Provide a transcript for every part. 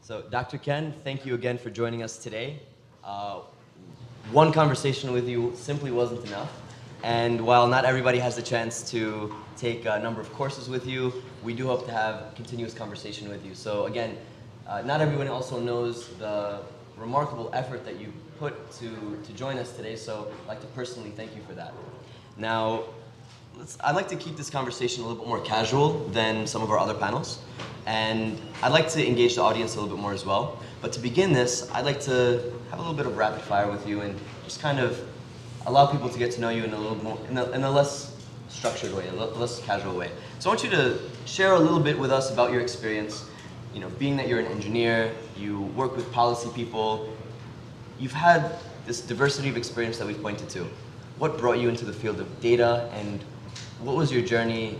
So, Dr. Ken, thank you again for joining us today. One conversation with you simply wasn't enough. And while not everybody has the chance to take a number of courses with you, we do hope to have continuous conversation with you. So again, not everyone also knows the remarkable effort that you put to join us today, so I'd like to personally thank you for that. Now, I'd like to keep this conversation a little bit more casual than some of our other panels, and I'd like to engage the audience a little bit more as well. But to begin this, I'd like to have a little bit of rapid fire with you and just kind of allow people to get to know you in a little more, in a less structured way, a less casual way. So I want you to share a little bit with us about your experience. You know, being that you're an engineer, you work with policy people, you've had this diversity of experience that we've pointed to. What brought you into the field of data, and what was your journey,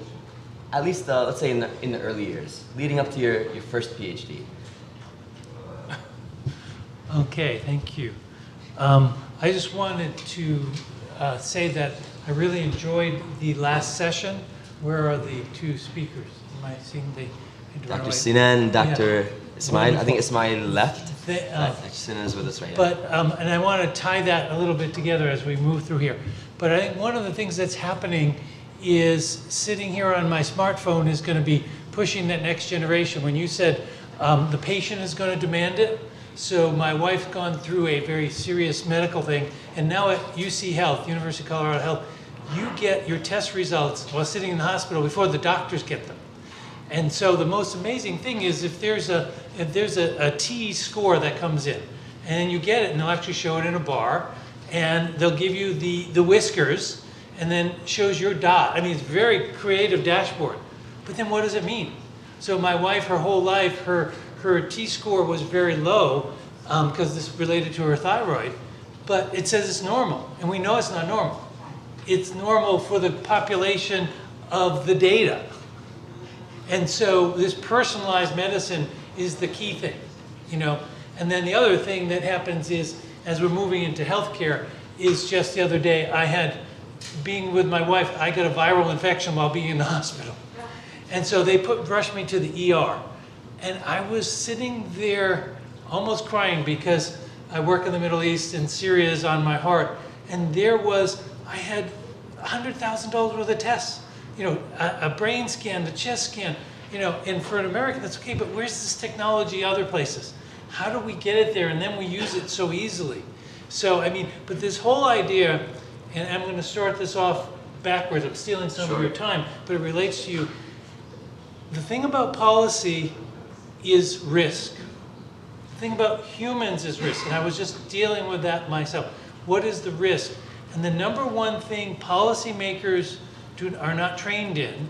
at least let's say in the early years, leading up to your first PhD? Okay, thank you. I just wanted to say that I really enjoyed the last session. Where are the two speakers? Am I seeing the... Dr. Sinan, Dr. Ismail. Wonderful. I think Ismail left. Dr. Sinan is with us right now. But, and I want to tie that a little bit together as we move through here. But I think one of the things that's happening is sitting here on my smartphone is going to be pushing that next generation. When you said the patient is going to demand it, so my wife's gone through a very serious medical thing, and now at UC Health, University of Colorado Health, you get your test results while sitting in the hospital before the doctors get them. And so the most amazing thing is if there's a T score that comes in, and then you get it, and they'll actually show it in a bar, and they'll give you the whiskers, and then shows your dot. I mean, it's a very creative dashboard. But then what does it mean? So my wife, her whole life, her T score was very low because this related to her thyroid, but it says it's normal, and we know it's not normal. It's normal for the population of the data. And so this personalized medicine is the key thing, you know. And then the other thing that happens is, as we're moving into healthcare, is just the other day being with my wife, I got a viral infection while being in the hospital. And so they rushed me to the ER. And I was sitting there almost crying because I work in the Middle East and Syria is on my heart. And I had $100,000 worth of tests. You know, a brain scan, a chest scan, you know, and for an American, that's okay, but where's this technology other places? How do we get it there? And then we use it so easily. So, I mean, but this whole idea, and I'm going to start this off backwards, I'm stealing some of your time, but it relates to you. The thing about policy is risk. The thing about humans is risk, and I was just dealing with that myself. What is the risk? And the number one thing policymakers are not trained in,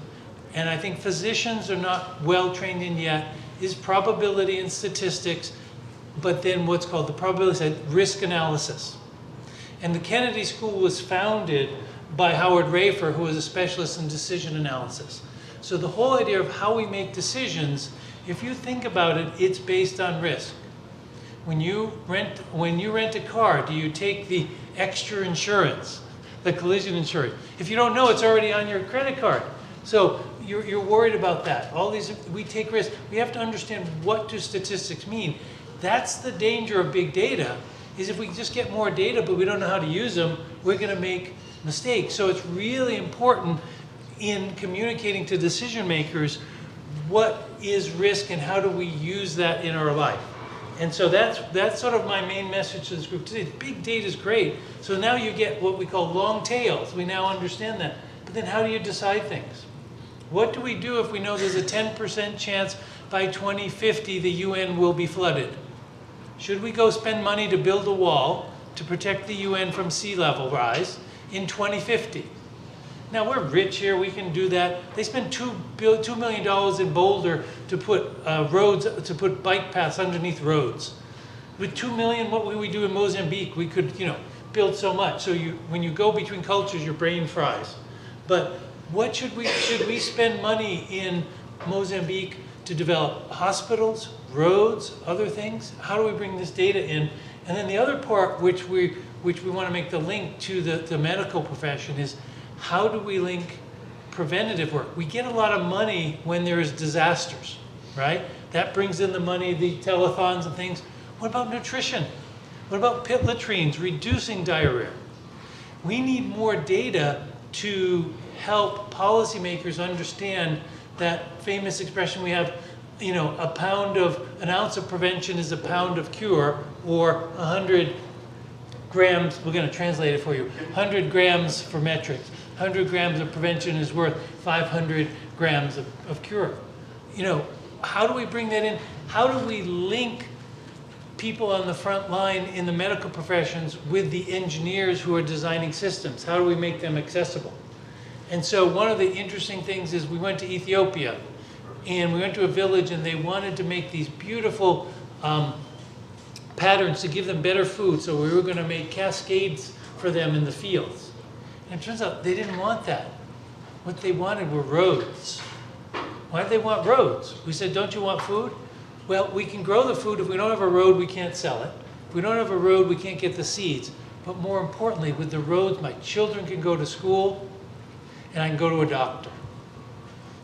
and I think physicians are not well trained in yet, is probability and statistics, but then what's called the probability side, risk analysis. And the Kennedy School was founded by Howard Rafer, who was a specialist in decision analysis. So the whole idea of how we make decisions, if you think about it, it's based on risk. When you rent a car, do you take the extra insurance, the collision insurance? If you don't know, it's already on your credit card. So you're worried about that. All these, we take risks. We have to understand, what do statistics mean? That's the danger of big data, is if we just get more data but we don't know how to use them, we're going to make mistakes. So it's really important in communicating to decision makers what is risk and how do we use that in our life. And so that's sort of my main message to this group today. Big data is great. So now you get what we call long tails. We now understand that. But then how do you decide things? What do we do if we know there's a 10% chance by 2050 the UN will be flooded? Should we go spend money to build a wall to protect the UN from sea level rise in 2050? Now, we're rich here, we can do that. They spent $2 million in Boulder to put roads, to put bike paths underneath roads. With $2 million, what would we do in Mozambique? We could, you know, build so much. So when you go between cultures, your brain fries. But what should we spend money in Mozambique to develop hospitals, roads, other things? How do we bring this data in? And then the other part, which we want to make the link to the medical profession, is how do we link preventative work? We get a lot of money when there is disasters, right? That brings in the money, the telethons and things. What about nutrition? What about pit latrines, reducing diarrhea? We need more data to help policymakers understand that famous expression we have, an ounce of prevention is a pound of cure, or 100 grams, we're going to translate it for you, 100 grams for metrics. 100 grams of prevention is worth 500 grams of cure. How do we bring that in? How do we link people on the front line in the medical professions with the engineers who are designing systems? How do we make them accessible? And so one of the interesting things is we went to Ethiopia, and we went to a village, and they wanted to make these beautiful patterns to give them better food. So we were going to make cascades for them in the fields. And it turns out they didn't want that. What they wanted were roads. Why did they want roads? We said, don't you want food? Well, we can grow the food. If we don't have a road, we can't sell it. If we don't have a road, we can't get the seeds. But more importantly, with the roads, my children can go to school, and I can go to a doctor.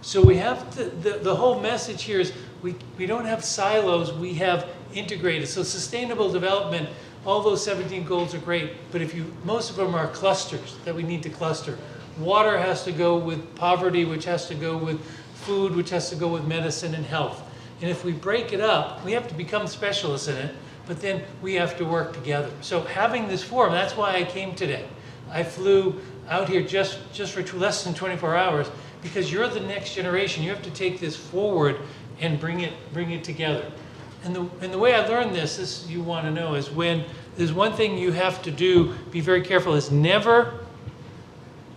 So we have the whole message here is we don't have silos, we have integrated. So sustainable development, all those 17 goals are great, but most of them are clusters that we need to cluster. Water has to go with poverty, which has to go with food, which has to go with medicine and health. And if we break it up, we have to become specialists in it, but then we have to work together. So having this forum, that's why I came today. I flew out here just for less than 24 hours, because you're the next generation. You have to take this forward and bring it together. And the way I learned this you want to know, is when there's one thing you have to do, be very careful, is never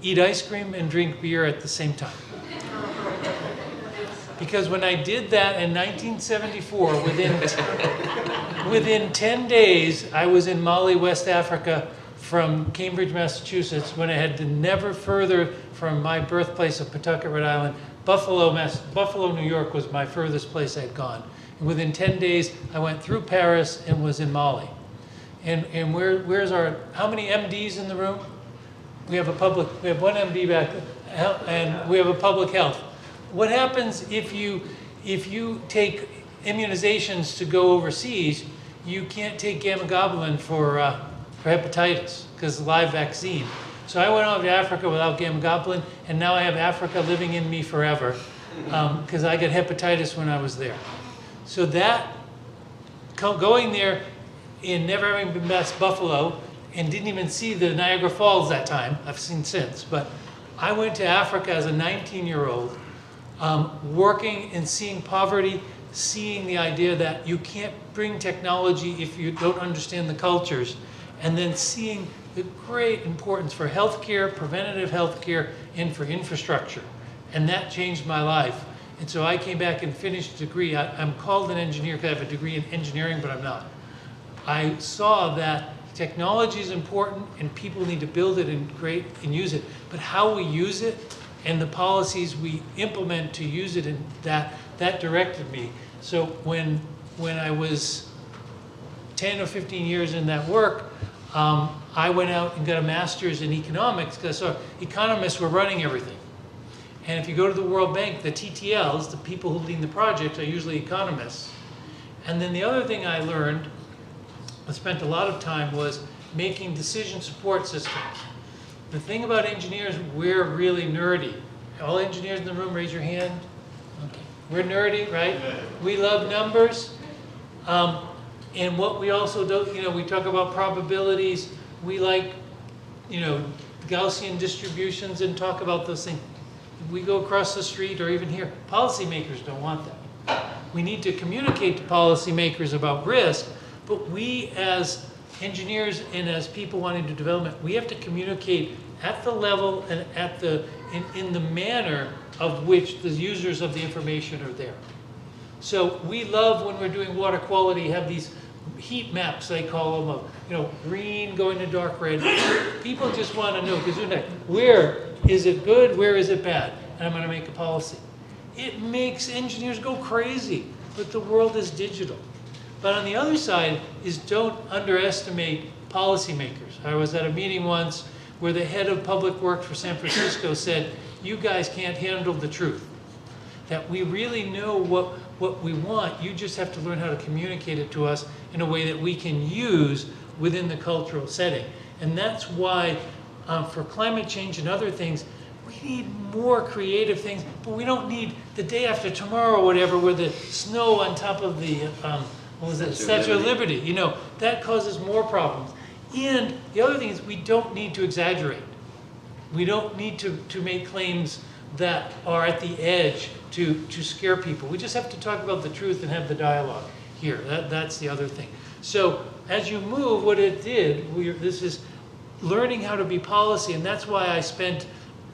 eat ice cream and drink beer at the same time. Because when I did that in 1974, within 10 days, I was in Mali, West Africa, from Cambridge, Massachusetts, when I had to never further from my birthplace of Pawtucket, Rhode Island. Buffalo, New York was my furthest place I'd gone. And within 10 days, I went through Paris and was in Mali. And how many MDs in the room? We have one MD back, and we have a public health. What happens if you take immunizations to go overseas? You can't take gamma globulin for hepatitis, because live vaccine. So I went over to Africa without gamma globulin, and now I have Africa living in me forever, because I got hepatitis when I was there. So that, going there and never having been past Buffalo, and didn't even see the Niagara Falls that time, I've seen since, but I went to Africa as a 19-year-old, working and seeing poverty, seeing the idea that you can't bring technology if you don't understand the cultures, and then seeing the great importance for healthcare, preventative healthcare, and for infrastructure. And that changed my life. And so I came back and finished a degree. I'm called an engineer because I have a degree in engineering, but I'm not. I saw that technology is important and people need to build it and create and use it. But how we use it and the policies we implement to use it, and that directed me. So when I was 10 or 15 years in that work, I went out and got a master's in economics, because I saw economists were running everything. And if you go to the World Bank, the TTLs, the people who lead the project, are usually economists. And then the other thing I learned, I spent a lot of time, was making decision support systems. The thing about engineers, we're really nerdy. All engineers in the room, raise your hand. Okay. We're nerdy, right? We love numbers. And what we also do, we talk about probabilities. We like, Gaussian distributions and talk about those things. We go across the street or even here, policymakers don't want that. We need to communicate to policymakers about risk, but we as engineers and as people wanting to develop, we have to communicate at the level and in the manner of which the users of the information are there. So we love, when we're doing water quality, have these heat maps, they call them, of green going to dark red. People just want to know, because where is it good, where is it bad? And I'm going to make a policy. It makes engineers go crazy, but the world is digital. But on the other side is, don't underestimate policymakers. I was at a meeting once where the head of public works for San Francisco said, you guys can't handle the truth. That we really know what we want. You just have to learn how to communicate it to us in a way that we can use within the cultural setting. And that's why for climate change and other things, we need more creative things, but we don't need the day after tomorrow or whatever, where the snow on top of the, what was it, Statue of Liberty. You know, that causes more problems. And the other thing is we don't need to exaggerate. We don't need to make claims that are at the edge to scare people. We just have to talk about the truth and have the dialogue here. That's the other thing. So as you move, what it did, this is learning how to be policy, and that's why I spent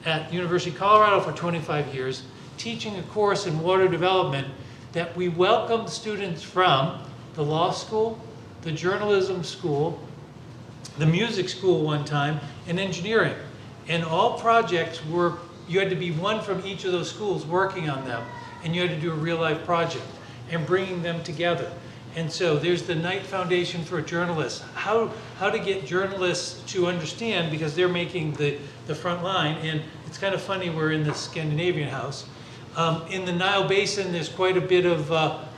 at University of Colorado for 25 years teaching a course in water development that we welcomed students from the law school, the journalism school, the music school one time, and engineering. And all projects were, you had to be one from each of those schools working on them, and you had to do a real life project and bringing them together. And so there's the Knight Foundation for Journalists. How to get journalists to understand, because they're making the front line. And it's kind of funny, we're in the Scandinavian house. In the Nile Basin, there's quite a bit of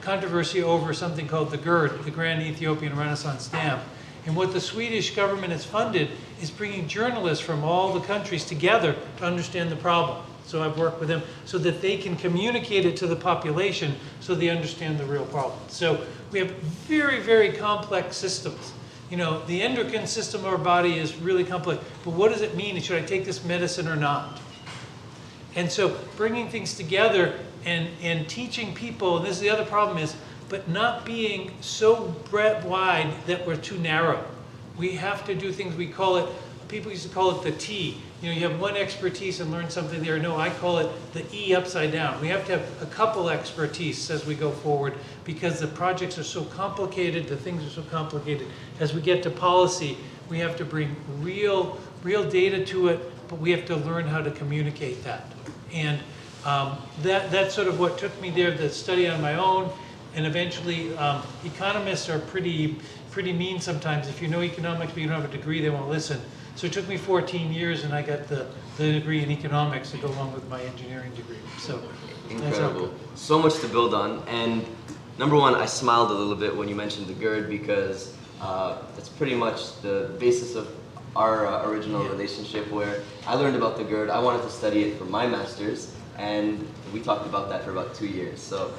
controversy over something called the GERD, the Grand Ethiopian Renaissance Dam. And what the Swedish government has funded is bringing journalists from all the countries together to understand the problem. So I've worked with them so that they can communicate it to the population so they understand the real problem. So we have very, very complex systems. You know, the endocrine system of our body is really complex, but what does it mean? Should I take this medicine or not? And so bringing things together and teaching people, and this is the other problem is, but not being so wide that we're too narrow. We have to do things, we call it, people used to call it the T. You know, you have one expertise and learn something there. No, I call it the E upside down. We have to have a couple expertise as we go forward because the projects are so complicated, the things are so complicated. As we get to policy, we have to bring real data to it, but we have to learn how to communicate that. And that's sort of what took me there, the study on my own. And eventually, economists are pretty mean sometimes. If you know economics but you don't have a degree, they won't listen. So it took me 14 years, and I got the degree in economics to go along with my engineering degree. So incredible. So much to build on. And number one, I smiled a little bit when you mentioned the GERD because that's pretty much the basis of our original relationship, where I learned about the GERD. I wanted to study it for my master's, and we talked about that for about 2 years. So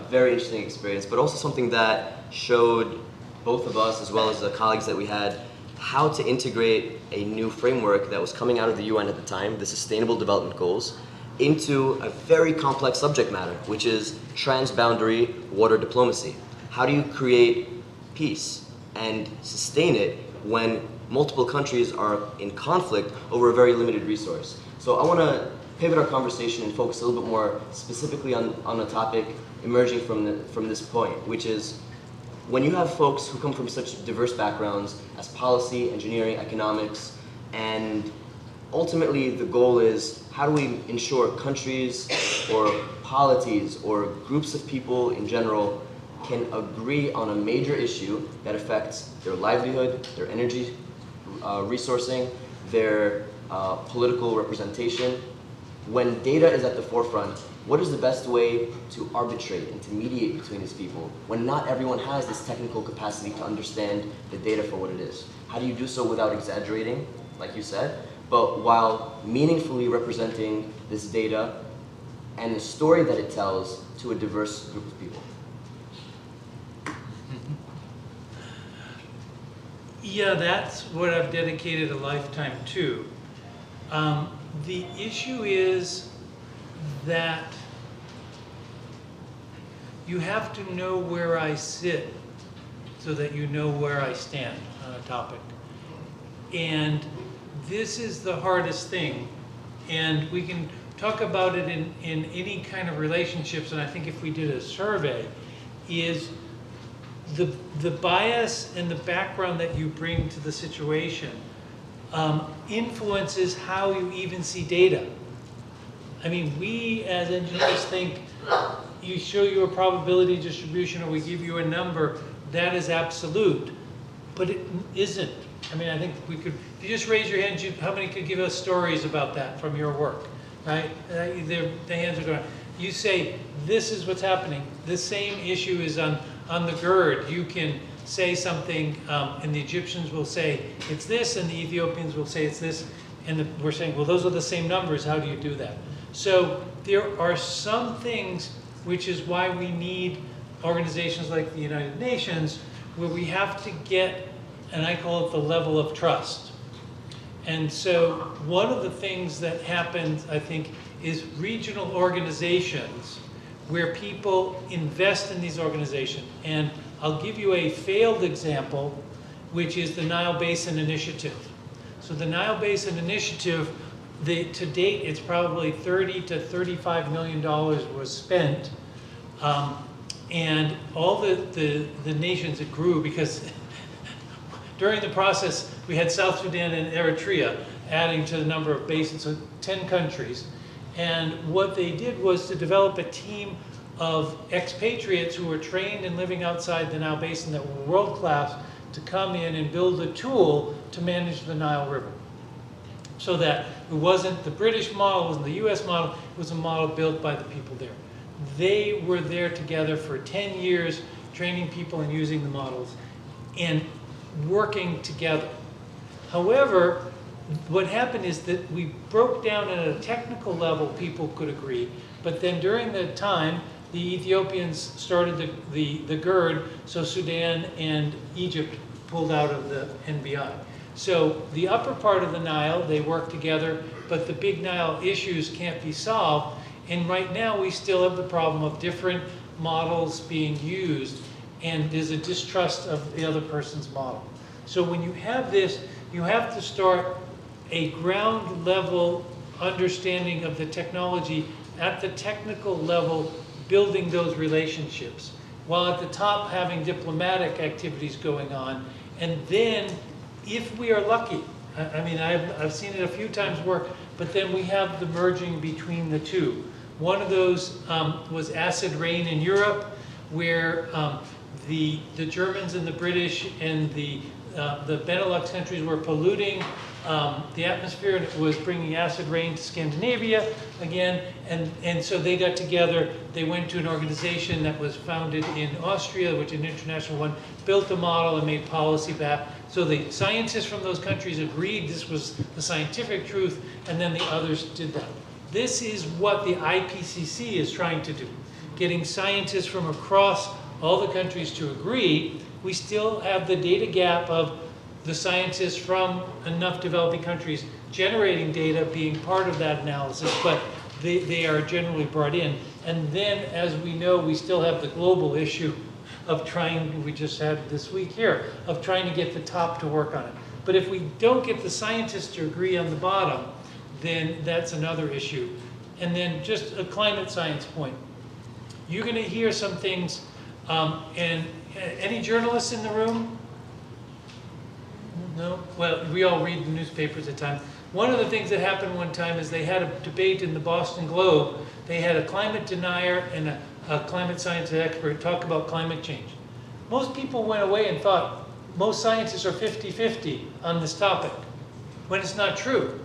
very interesting experience, but also something that showed both of us, as well as the colleagues that we had, how to integrate a new framework that was coming out of the UN at the time, the Sustainable Development Goals, into a very complex subject matter, which is transboundary water diplomacy. How do you create peace and sustain it when multiple countries are in conflict over a very limited resource? So I want to pivot our conversation and focus a little bit more specifically on a topic emerging from this point, which is when you have folks who come from such diverse backgrounds as policy, engineering, economics, and ultimately the goal is how do we ensure countries or polities or groups of people in general can agree on a major issue that affects their livelihood, their energy resourcing, their political representation. When data is at the forefront, what is the best way to arbitrate and to mediate between these people when not everyone has this technical capacity to understand the data for what it is? How do you do so without exaggerating, like you said, but while meaningfully representing this data and the story that it tells to a diverse group of people? Yeah, that's what I've dedicated a lifetime to. The issue is that you have to know where I sit so that you know where I stand on a topic. And this is the hardest thing. And we can talk about it in any kind of relationships, and I think if we did a survey, is the bias and the background that you bring to the situation influences how you even see data. I mean, we as engineers think you show you a probability distribution or we give you a number, that is absolute, but it isn't. I mean, I think we could, if you just raise your hand, how many could give us stories about that from your work, right? The hands are going. you say, this is what's happening. The same issue is on the GERD. You can say something, and the Egyptians will say it's this, and the Ethiopians will say it's this, and we're saying, well, those are the same numbers. How do you do that? So there are some things, which is why we need organizations like the United Nations, where we have to get, and I call it the level of trust. And so one of the things that happens, I think, is regional organizations where people invest in these organizations. And I'll give you a failed example, which is the Nile Basin Initiative. So the Nile Basin Initiative, to date, it's probably $30 to $35 million was spent. And all the nations, it grew because during the process, we had South Sudan and Eritrea adding to the number of basins, so 10 countries. And what they did was to develop a team of expatriates who were trained and living outside the Nile Basin that were world-class to come in and build a tool to manage the Nile River. So that it wasn't the British model, it wasn't the US model, it was a model built by the people there. They were there together for 10 years, training people and using the models and working together. However, what happened is that we broke down at a technical level, people could agree, but then during the time, the Ethiopians started the GERD, so Sudan and Egypt pulled out of the NBI. So the upper part of the Nile, they work together, but the big Nile issues can't be solved. And right now we still have the problem of different models being used, and there's a distrust of the other person's model. So when you have this, you have to start a ground level understanding of the technology at the technical level, building those relationships, while at the top having diplomatic activities going on. And then, if we are lucky, I mean, I've seen it a few times work, but then we have the merging between the two. One of those was acid rain in Europe, where the Germans and the British and the Benelux countries were polluting the atmosphere, and it was bringing acid rain to Scandinavia again. And so they got together, they went to an organization that was founded in Austria, which is an international one, built a model and made policy back. So the scientists from those countries agreed this was the scientific truth, and then the others did that. This is what the IPCC is trying to do, getting scientists from across all the countries to agree. We still have the data gap of the scientists from enough developing countries generating data being part of that analysis, but they are generally brought in. And then, as we know, we still have the global issue of trying, we just had this week here, of trying to get the top to work on it. But if we don't get the scientists to agree on the bottom, then that's another issue. And then just a climate science point. You're going to hear some things, and any journalists in the room? No? Well, we all read the newspapers at times. One of the things that happened one time is they had a debate in the Boston Globe. They had a climate denier and a climate science expert talk about climate change. Most people went away and thought most scientists are 50-50 on this topic, when it's not true.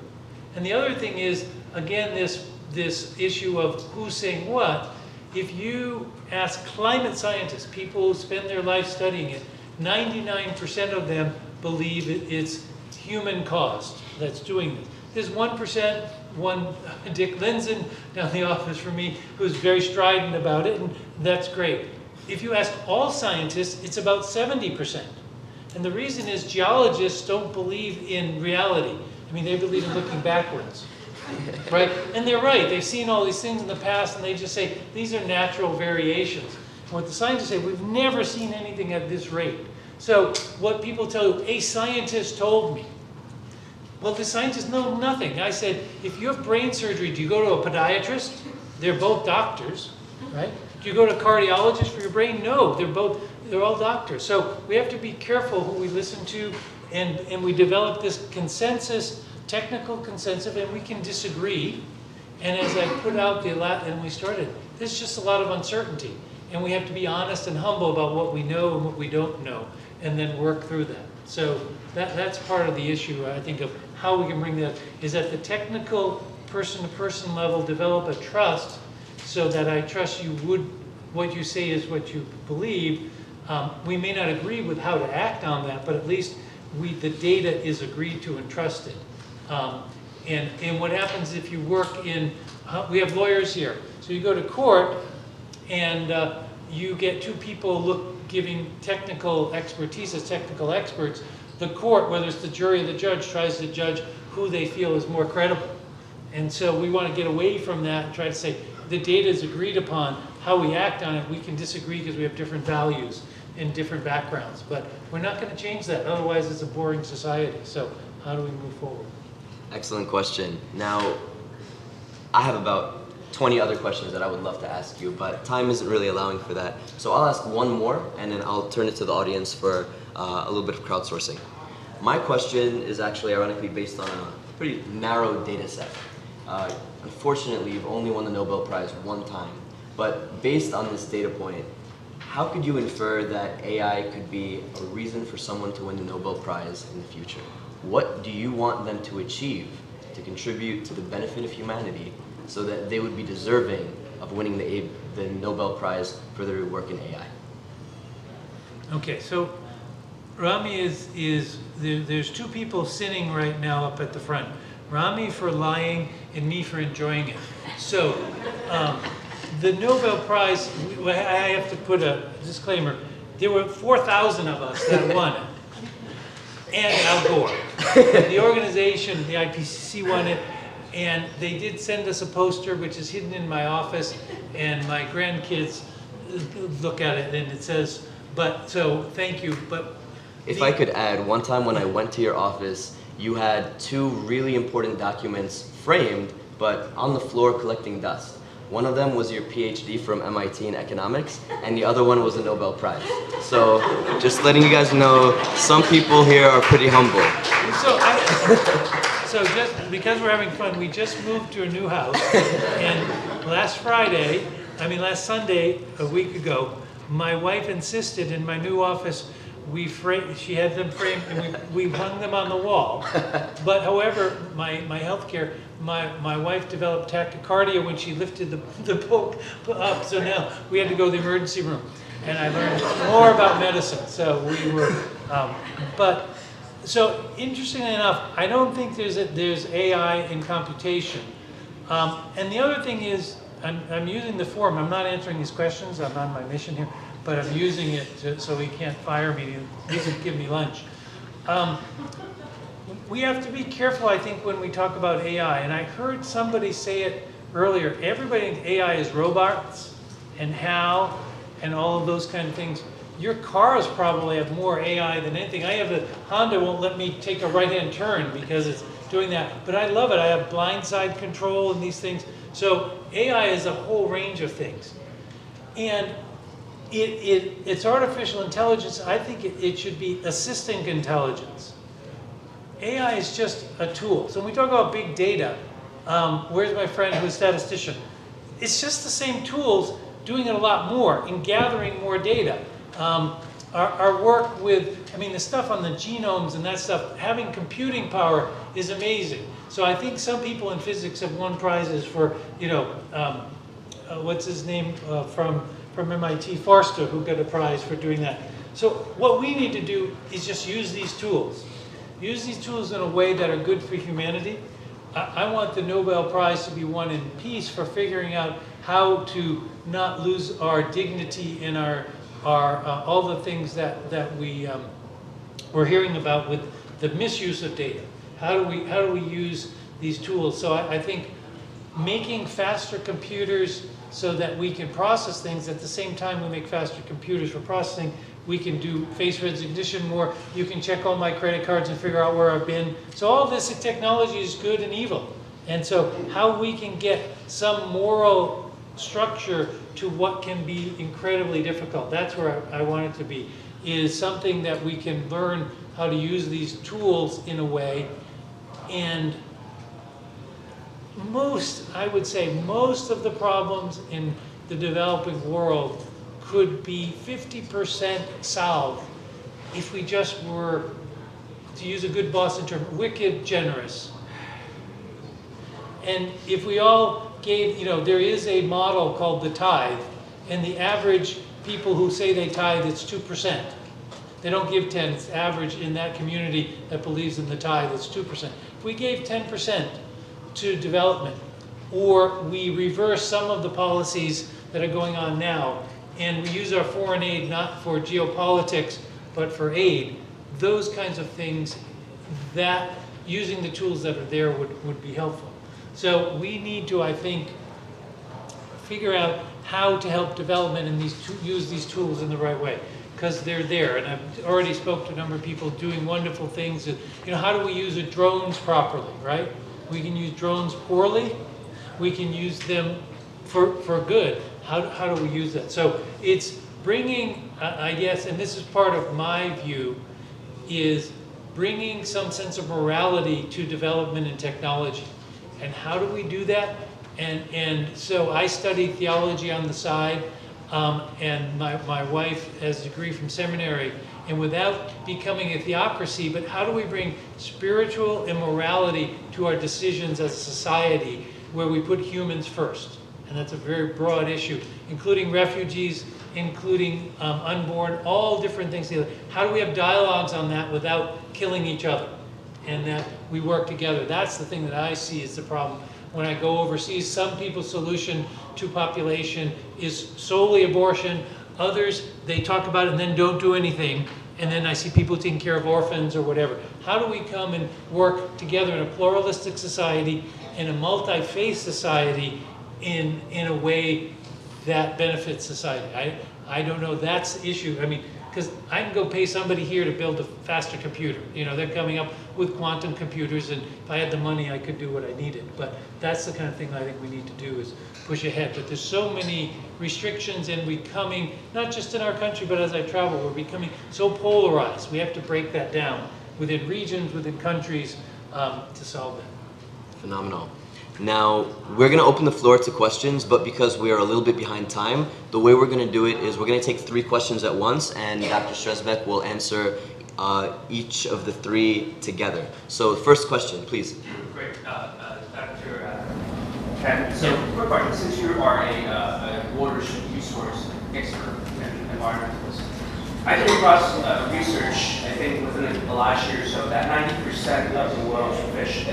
And the other thing is, again, this issue of who's saying what. If you ask climate scientists, people who spend their life studying it, 99% of them believe it's human caused that's doing this. There's 1%, Dick Linson down the office from me, who's very strident about it, and that's great. If you ask all scientists, it's about 70%. And the reason is geologists don't believe in reality. I mean, they believe in looking backwards, right? And they're right. They've seen all these things in the past, and they just say, these are natural variations. And what the scientists say, we've never seen anything at this rate. So what people tell you, a scientist told me. Well, the scientists know nothing. I said, if you have brain surgery, do you go to a podiatrist? They're both doctors, right? Do you go to a cardiologist for your brain? No, they're all doctors. So we have to be careful who we listen to, and we develop this consensus, technical consensus, and we can disagree. And as I put out and we started, there's just a lot of uncertainty. And we have to be honest and humble about what we know and what we don't know, and then work through that. So that's part of the issue, I think, of how we can bring that, is at the technical person-to-person level, develop a trust so that I trust you would, what you say is what you believe. We may not agree with how to act on that, but at least the data is agreed to and trusted. And what happens if you work in, we have lawyers here, so you go to court and you get two people giving technical expertise as technical experts. The court, whether it's the jury or the judge, tries to judge who they feel is more credible. And so we want to get away from that and try to say the data is agreed upon. How we act on it, we can disagree because we have different values and different backgrounds. But we're not going to change that. Otherwise, it's a boring society. So how do we move forward? Excellent question. Now, I have about 20 other questions that I would love to ask you, but time isn't really allowing for that. So I'll ask one more, and then I'll turn it to the audience for a little bit of crowdsourcing. My question is actually ironically based on a pretty narrow data set. Unfortunately, you've only won the Nobel Prize one time, but based on this data point, how could you infer that AI could be a reason for someone to win the Nobel Prize in the future? What do you want them to achieve to contribute to the benefit of humanity so that they would be deserving of winning the Nobel Prize for their work in AI? Okay, so Rami there's two people sitting right now up at the front. Rami for lying and me for enjoying it. So the Nobel Prize, I have to put a disclaimer. There were 4,000 of us that won it. And Al Gore. The organization, the IPCC won it, and they did send us a poster which is hidden in my office, and my grandkids look at it and it says, so thank you. But if I could add, one time when I went to your office, you had two really important documents framed, but on the floor collecting dust. One of them was your PhD from MIT in economics, and the other one was a Nobel Prize. So just letting you guys know, some people here are pretty humble. So just because we're having fun, we just moved to a new house, and last Sunday, a week ago, my wife insisted in my new office, she had them framed and we hung them on the wall. But however, my healthcare, my wife developed tachycardia when she lifted the book up, so now we had to go to the emergency room. And I learned more about medicine, so we were, so interestingly enough, I don't think there's AI in computation. And the other thing is, I'm using the forum, I'm not answering these questions, I'm on my mission here, but I'm using it so he can't fire me, he can give me lunch. We have to be careful, I think, when we talk about AI, and I heard somebody say it earlier, everybody thinks AI is robots and HAL and all of those kind of things. Your cars probably have more AI than anything. I have a Honda won't let me take a right-hand turn because it's doing that, but I love it. I have blind side control and these things. So AI is a whole range of things. And it's artificial intelligence. I think it should be assisting intelligence. AI is just a tool. So when we talk about big data, where's my friend who's a statistician? It's just the same tools doing it a lot more and gathering more data. Our work with, the stuff on the genomes and that stuff, having computing power is amazing. So I think some people in physics have won prizes for, what's his name from MIT, Forster, who got a prize for doing that. So what we need to do is just use these tools. Use these tools in a way that are good for humanity. I want the Nobel Prize to be won in peace for figuring out how to not lose our dignity and our all the things that we're hearing about with the misuse of data. How do we use these tools? So I think making faster computers so that we can process things at the same time we make faster computers for processing. We can do face recognition more. You can check all my credit cards and figure out where I've been. So all this technology is good and evil. And so how we can get some moral structure to what can be incredibly difficult, that's where I want it to be, is something that we can learn how to use these tools in a way. And I would say most of the problems in the developing world could be 50% solved if we just were, to use a good Boston term, wicked generous. And if we all gave, there is a model called the tithe, and the average people who say they tithe, it's 2%. They don't give 10, it's average in that community that believes in the tithe, it's 2%. If we gave 10% to development, or we reverse some of the policies that are going on now, and we use our foreign aid not for geopolitics, but for aid, those kinds of things, that using the tools that are there would be helpful. So we need to, I think, figure out how to help development and use these tools in the right way, because they're there. And I've already spoke to a number of people doing wonderful things. How do we use drones properly, right? We can use drones poorly. We can use them for good. How do we use that? So it's bringing, I guess, and this is part of my view, is bringing some sense of morality to development and technology. And how do we do that? And so I studied theology on the side, and my wife has a degree from seminary. And without becoming a theocracy, but how do we bring spiritual and morality to our decisions as a society where we put humans first? And that's a very broad issue, including refugees, including unborn, all different things. How do we have dialogues on that without killing each other? And that we work together. That's the thing that I see as the problem. When I go overseas, some people's solution to population is solely abortion. Others, they talk about it and then don't do anything. And then I see people taking care of orphans or whatever. How do we come and work together in a pluralistic society, in a multi-faith society, in a way that benefits society? I don't know, that's the issue. I mean, because I can go pay somebody here to build a faster computer. They're coming up with quantum computers, and if I had the money, I could do what I needed. But that's the kind of thing I think we need to do, is push ahead. But there's so many restrictions, and we're becoming, not just in our country, but as I travel, we're becoming so polarized. We have to break that down within regions, within countries, to solve that. Phenomenal. Now, we're going to open the floor to questions, but because we are a little bit behind time, the way we're going to do it is we're going to take 3 questions at once, and Dr. Strzepek will answer each of the 3 together. So, first question, please. Great. Dr. Ken, so quick question. Since you are a water resource expert and environmentalist, I came across research, I think within the last year or so, that 90% of the world's fish,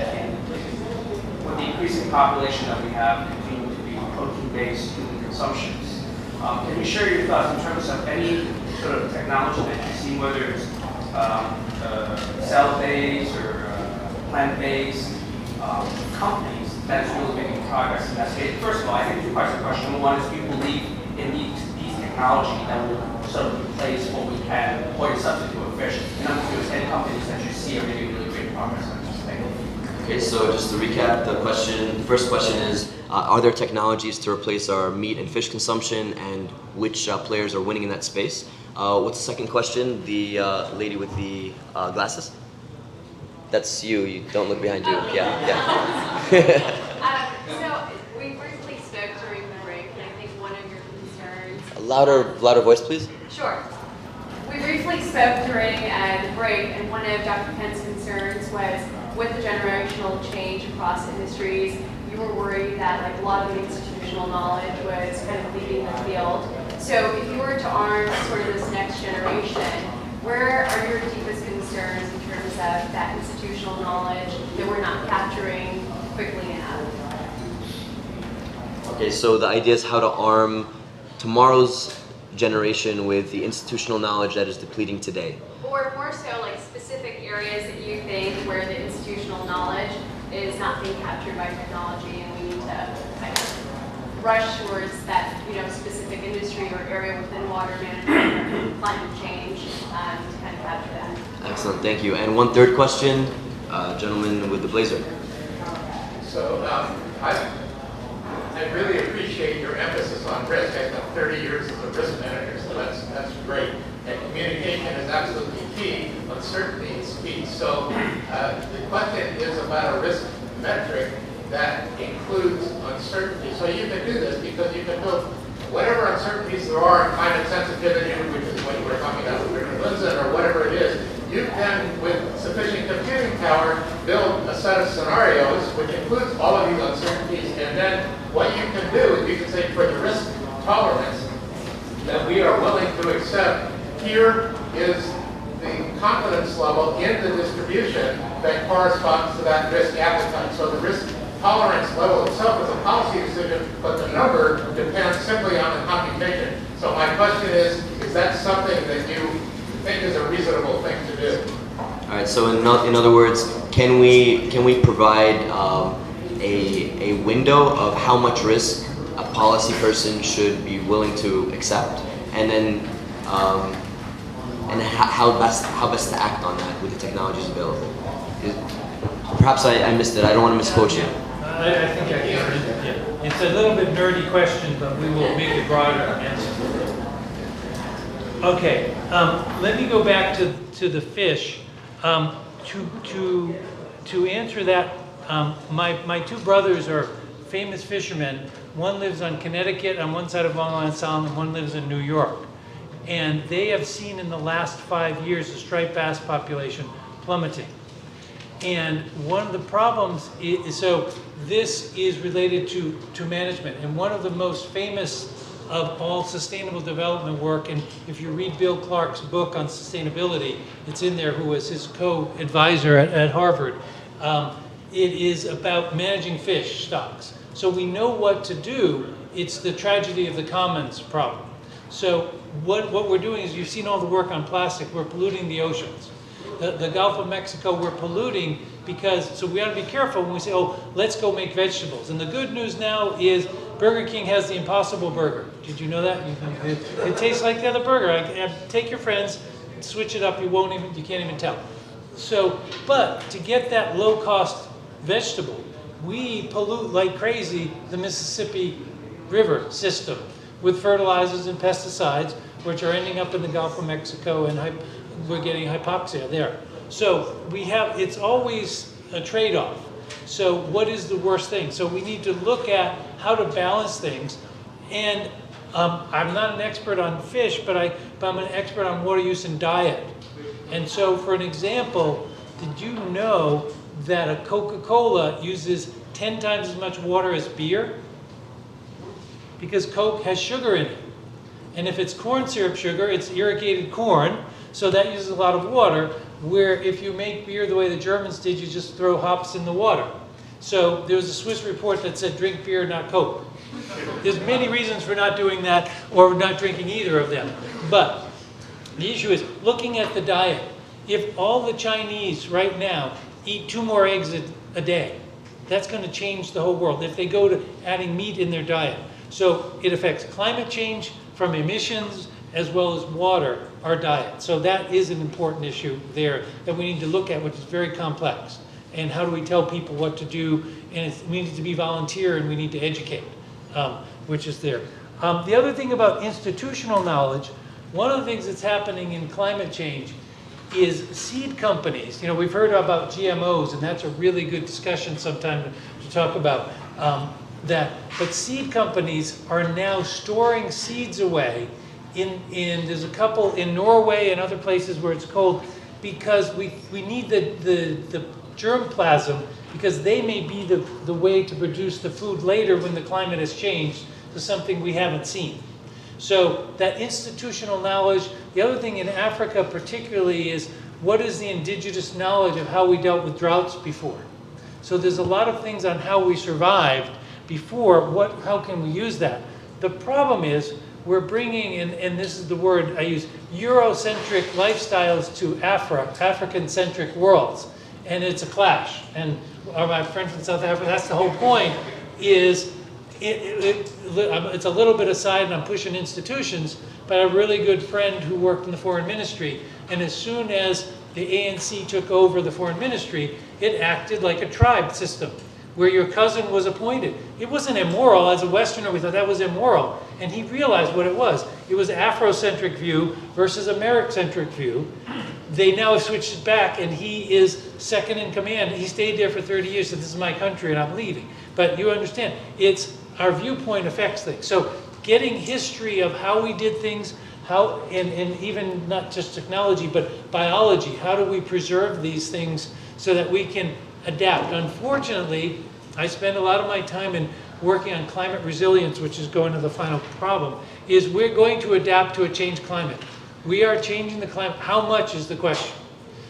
with the increasing population that we have, continue to be protein-based human consumptions. Can you share your thoughts in terms of any sort of technology that you see, whether it's cell-based or plant-based companies that's really making progress in that space? First of all, I think 2 parts of the question. Number 1 is, do you believe in these technology that will sort of replace what we can, or substitute of fish? And number 2 is, any companies that you see are making really great progress on this thing? Okay, so just to recap, the first question is, are there technologies to replace our meat and fish consumption, and which players are winning in that space? What's the second question? The lady with the glasses? That's you. You don't look behind you. Yeah. So we briefly spoke during the break, and I think one of your concerns. Louder voice, please. Sure. We briefly spoke during the break, and one of Dr. Kent's concerns was with the generational change across industries. You were worried that a lot of the institutional knowledge was kind of leaving the field. So if you were to arm sort of this next generation, where are your deepest concerns in terms of that institutional knowledge that we're not capturing quickly enough? Okay, so the idea is how to arm tomorrow's generation with the institutional knowledge that is depleting today. Or more so, specific areas that you think where the institutional knowledge is not being captured by technology, and we need to kind of rush towards that, specific industry or area within water management or climate change to kind of capture that. Excellent, thank you. And one third question, gentleman with the blazer. So I really appreciate your emphasis on risk. I spent 30 years as a risk manager, so that's great. And communication is absolutely key. Uncertainty is key. So the question is about a risk metric that includes uncertainty. So you can do this because you can put whatever uncertainties there are in climate sensitivity, which is what you were talking about with Richard or whatever it is. You can, with sufficient computing power, build a set of scenarios which includes all of these uncertainties, and then what to accept here is the confidence level in the distribution that corresponds to that risk appetite. So the risk tolerance level itself is a policy decision, but the number depends simply on the computation. So my question is that something that you think is a reasonable thing to do? All right. So in other words, can we provide a window of how much risk a policy person should be willing to accept, and then how best to act on that with the technologies available? Perhaps I missed it. I don't want to misquote you. I think I can. Yeah. It's a little bit nerdy question, but we will make it broader answer. Okay, let me go back to the fish. To answer that, my two brothers are famous fishermen. One lives on Connecticut on one side of Long Island Sound, and one lives in New York. And they have seen in the last 5 years the striped bass population plummeting. And one of the problems is, so this is related to management. And one of the most famous of all sustainable development work, and if you read Bill Clark's book on sustainability, it's in there, who was his co-advisor at Harvard. It is about managing fish stocks. So we know what to do. It's the tragedy of the commons problem. So what we're doing is, you've seen all the work on plastic, we're polluting the oceans. The Gulf of Mexico, we're polluting because, so we ought to be careful when we say, oh, let's go make vegetables. And the good news now is Burger King has the Impossible Burger. Did you know that? It tastes like the other burger. Take your friends, switch it up, you can't even tell. So, but to get that low-cost vegetable, we pollute like crazy the Mississippi River system with fertilizers and pesticides, which are ending up in the Gulf of Mexico, and we're getting hypoxia there. So it's always a trade-off. So what is the worst thing? So we need to look at how to balance things. And I'm not an expert on fish, but I'm an expert on water use and diet. And so for an example, did you know that a Coca-Cola uses 10 times as much water as beer? Because Coke has sugar in it. And if it's corn syrup sugar, it's irrigated corn, so that uses a lot of water, where if you make beer the way the Germans did, you just throw hops in the water. So there was a Swiss report that said, drink beer, not Coke. There's many reasons for not doing that, or not drinking either of them. But the issue is looking at the diet. If all the Chinese right now eat 2 more eggs a day, that's going to change the whole world. If they go to adding meat in their diet. So it affects climate change from emissions as well as water, our diet. So that is an important issue there that we need to look at, which is very complex. And how do we tell people what to do? And we need to be volunteer, and we need to educate, which is there. The other thing about institutional knowledge, one of the things that's happening in climate change is seed companies. You know, we've heard about GMOs, and that's a really good discussion sometime to talk about that. But seed companies are now storing seeds away there's a couple in Norway and other places where it's cold, because we need the germplasm, because they may be the way to produce the food later when the climate has changed to something we haven't seen. So that institutional knowledge. The other thing in Africa particularly is, what is the indigenous knowledge of how we dealt with droughts before? So there's a lot of things on how we survived before. How can we use that? The problem is, we're bringing, and this is the word I use, Eurocentric lifestyles to African-centric worlds. And it's a clash. And my friend from South Africa, that's the whole point, is it's a little bit aside, and I'm pushing institutions, but I have a really good friend who worked in the foreign ministry. And as soon as the ANC took over the foreign ministry, it acted like a tribe system, where your cousin was appointed. It wasn't immoral. As a Westerner, we thought that was immoral. And he realized what it was. It was Afrocentric view versus Americentric view. They now have switched it back, and he is second in command. He stayed there for 30 years, said, this is my country, and I'm leaving. But you understand, it's our viewpoint affects things. So getting history of how we did things, and even not just technology, but biology, how do we preserve these things so that we can adapt? Unfortunately, I spend a lot of my time in working on climate resilience, which is going to the final problem, is we're going to adapt to a changed climate. We are changing the climate. How much is the question?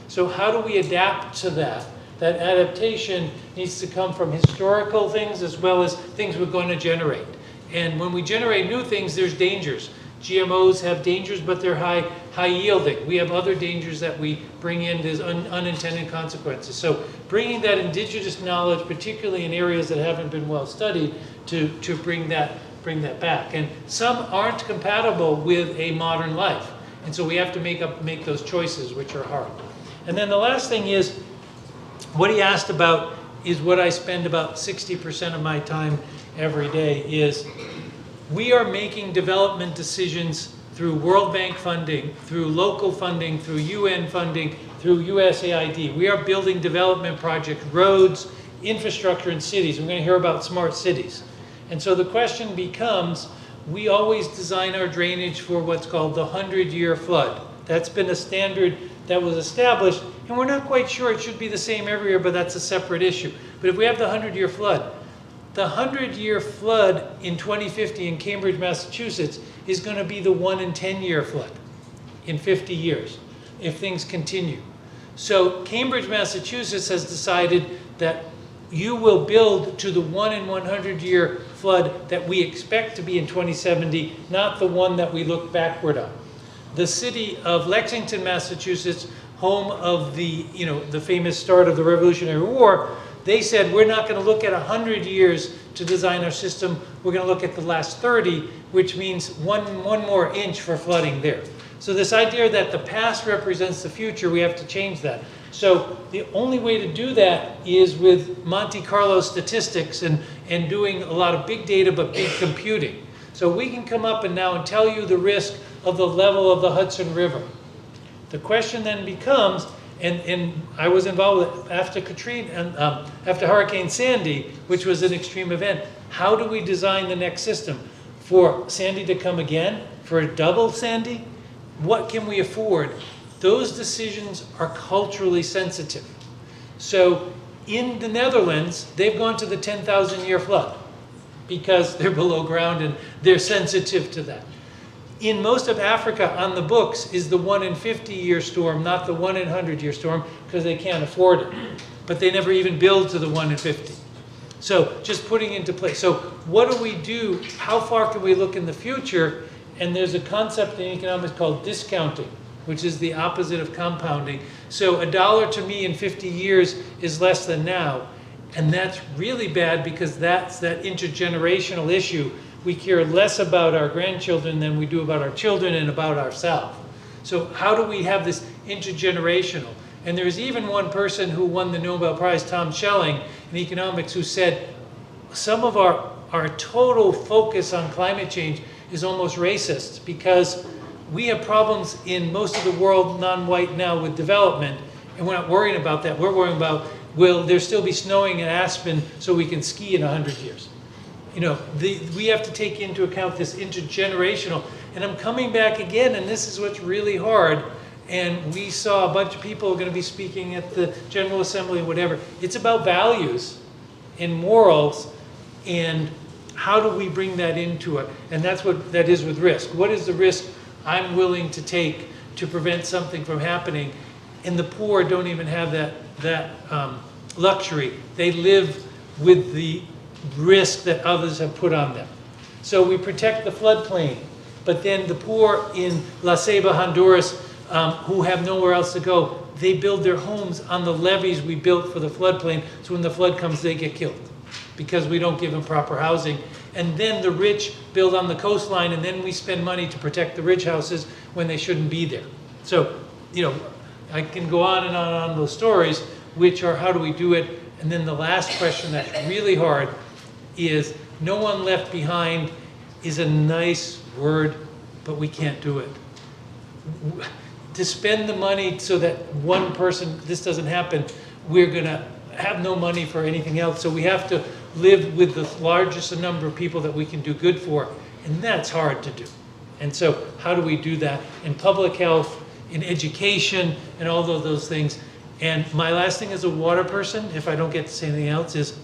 So how do we adapt to that? That adaptation needs to come from historical things as well as things we're going to generate. And when we generate new things, there's dangers. GMOs have dangers, but they're high yielding. We have other dangers that we bring in. There's unintended consequences. So bringing that indigenous knowledge, particularly in areas that haven't been well studied, to bring that back. And some aren't compatible with a modern life. And so we have to make those choices, which are hard. And then the last thing is, what he asked about is what I spend about 60% of my time every day is, we are making development decisions through World Bank funding, through local funding, through UN funding, through USAID. We are building development projects, roads, infrastructure in cities. We're going to hear about smart cities. And so the question becomes, we always design our drainage for what's called the 100-year flood. That's been a standard that was established, and we're not quite sure it should be the same every year, but that's a separate issue. But if we have the 100-year flood, the 100-year flood in 2050 in Cambridge, Massachusetts is going to be the 1 in 10-year flood in 50 years if things continue. So Cambridge, Massachusetts has decided that you will build to the 1 in 100-year flood that we expect to be in 2070, not the one that we look backward on. The city of Lexington, Massachusetts, home of the famous start of the Revolutionary War, they said, we're not going to look at 100 years to design our system. We're going to look at the last 30, which means one more inch for flooding there. So this idea that the past represents the future, we have to change that. So the only way to do that is with Monte Carlo statistics and doing a lot of big data, but big computing. So we can come up and tell you the risk of the level of the Hudson River. The question then becomes, and I was involved with after Katrina, after Hurricane Sandy, which was an extreme event, how do we design the next system? For Sandy to come again? For a double Sandy? What can we afford? Those decisions are culturally sensitive. So in the Netherlands, they've gone to the 10,000-year flood because they're below ground and they're sensitive to that. In most of Africa, on the books, is the 1 in 50-year storm, not the 1 in 100-year storm, because they can't afford it. But they never even build to the 1 in 50. So just putting into place. So what do we do? How far can we look in the future? And there's a concept in economics called discounting, which is the opposite of compounding. So $1 to me in 50 years is less than now. And that's really bad because that's that intergenerational issue. We care less about our grandchildren than we do about our children and about ourselves. So how do we have this intergenerational? And there's even one person who won the Nobel Prize, Tom Schelling, in economics, who said some of our total focus on climate change is almost racist because we have problems in most of the world, non-white now, with development, and we're not worrying about that. We're worrying about, will there still be snowing in Aspen so we can ski in 100 years? We have to take into account this intergenerational. And I'm coming back again, and this is what's really hard. And we saw a bunch of people who are going to be speaking at the General Assembly and whatever. It's about values and morals, and how do we bring that into it? And that's what that is with risk. What is the risk I'm willing to take to prevent something from happening? And the poor don't even have that luxury. They live with the risk that others have put on them. So we protect the floodplain, but then the poor in La Ceiba, Honduras, who have nowhere else to go, they build their homes on the levees we built for the floodplain, so when the flood comes, they get killed because we don't give them proper housing. And then the rich build on the coastline, and then we spend money to protect the rich houses when they shouldn't be there. So, I can go on and on those stories, which are how do we do it? And then the last question that's really hard is no one left behind is a nice word, but we can't do it. To spend the money so that one person, this doesn't happen, we're going to have no money for anything else. So we have to live with the largest number of people that we can do good for. And that's hard to do. And so how do we do that in public health, in education, and all of those things? And my last thing as a water person, if I don't get to say anything else, is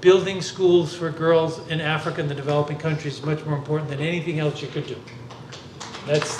building schools for girls in Africa and the developing countries is much more important than anything else you could do. That's...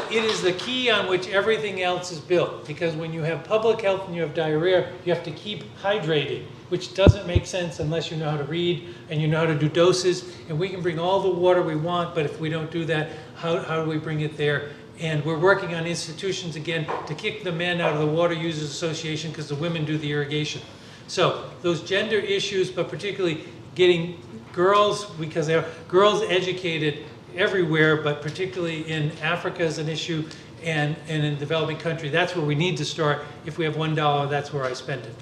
It is the key on which everything else is built, because when you have public health and you have diarrhea, you have to keep hydrating, which doesn't make sense unless you know how to read and you know how to do doses. And we can bring all the water we want, but if we don't do that, how do we bring it there? And we're working on institutions again to kick the men out of the Water Users Association because the women do the irrigation. So those gender issues, but particularly getting girls, because there are girls educated everywhere, but particularly in Africa is an issue, and in developing country, that's where we need to start. If we have $1, that's where I spend it.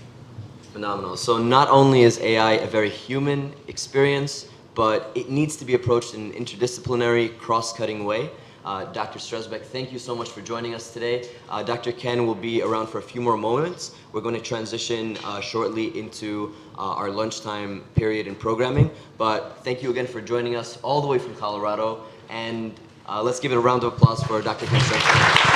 Phenomenal. So not only is AI a very human experience, but it needs to be approached in an interdisciplinary, cross-cutting way. Dr. Strzepek, thank you so much for joining us today. Dr. Ken will be around for a few more moments. We're going to transition shortly into our lunchtime period in programming. But thank you again for joining us all the way from Colorado. And let's give it a round of applause for Dr. Ken Strzepek.